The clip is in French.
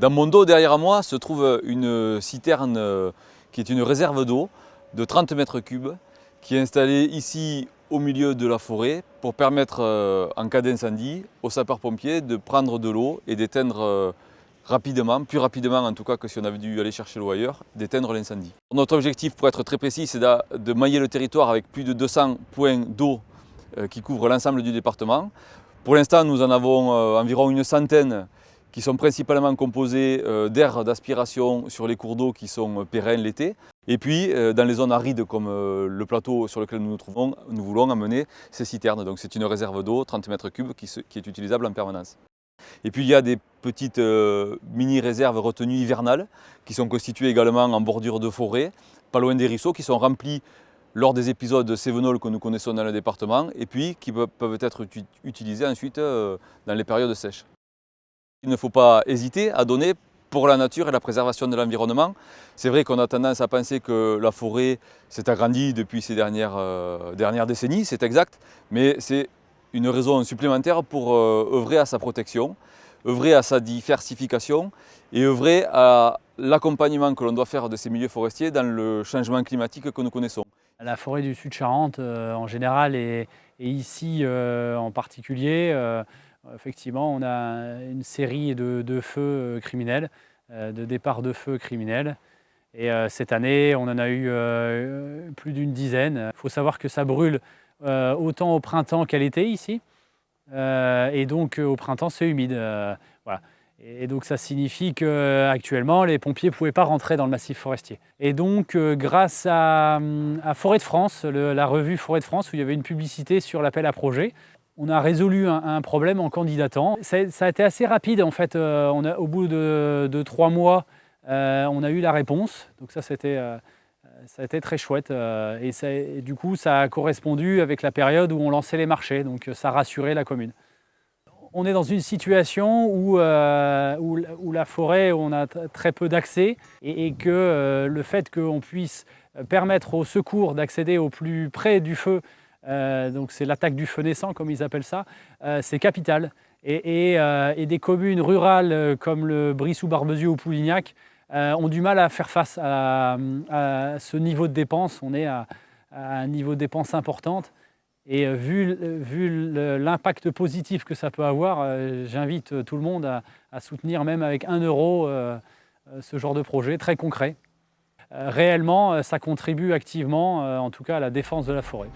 Dans mon dos, derrière moi, se trouve une citerne qui est une réserve d'eau de 30 mètres cubes qui est installée ici au milieu de la forêt pour permettre, en cas d'incendie, aux sapeurs-pompiers de prendre de l'eau et d'éteindre rapidement, plus rapidement en tout cas que si on avait dû aller chercher l'eau ailleurs, d'éteindre l'incendie. Notre objectif, pour être très précis, c'est de mailler le territoire avec plus de 200 points d'eau qui couvrent l'ensemble du département. Pour l'instant, nous en avons environ une centaine qui sont principalement composés d'aires d'aspiration sur les cours d'eau qui sont pérennes l'été. Et puis, dans les zones arides comme le plateau sur lequel nous nous trouvons, nous voulons amener ces citernes. Donc c'est une réserve d'eau, 30 mètres cubes, qui est utilisable en permanence. Et puis il y a des petites mini-réserves retenues hivernales qui sont constituées également en bordure de forêt, pas loin des ruisseaux, qui sont remplies lors des épisodes cévenols que nous connaissons dans le département et puis qui peuvent être utilisées ensuite dans les périodes sèches. Il ne faut pas hésiter à donner pour la nature et la préservation de l'environnement. C'est vrai qu'on a tendance à penser que la forêt s'est agrandie depuis ces dernières décennies, c'est exact, mais c'est une raison supplémentaire pour œuvrer à sa protection, œuvrer à sa diversification et œuvrer à l'accompagnement que l'on doit faire de ces milieux forestiers dans le changement climatique que nous connaissons. La forêt du Sud-Charente en général et ici en particulier, effectivement, on a une série de feux criminels, de départs de feux criminels. Et cette année, on en a eu plus d'une dizaine. Il faut savoir que ça brûle autant au printemps qu'à l'été ici. Et donc au printemps, c'est humide. Voilà. Et donc ça signifie qu'actuellement, les pompiers ne pouvaient pas rentrer dans le massif forestier. Et donc grâce à Forêt de France, la revue Forêt de France, où il y avait une publicité sur l'appel à projet, on a résolu un problème en candidatant. Ça a été assez rapide en fait. Au bout de 3 mois, on a eu la réponse. Donc ça a été très chouette. Et du coup, ça a correspondu avec la période où on lançait les marchés. Donc ça rassurait la commune. On est dans une situation où la forêt, on a très peu d'accès et que le fait qu'on puisse permettre aux secours d'accéder au plus près du feu, donc c'est l'attaque du feu naissant comme ils appellent ça, c'est capital. Et des communes rurales comme le Brissou-Barbezieux ou Poulignac ont du mal à faire face à ce niveau de dépenses. On est à un niveau de dépenses importante. Et vu l'impact positif que ça peut avoir, j'invite tout le monde à soutenir même avec 1 euro ce genre de projet très concret. Réellement, ça contribue activement, en tout cas, à la défense de la forêt.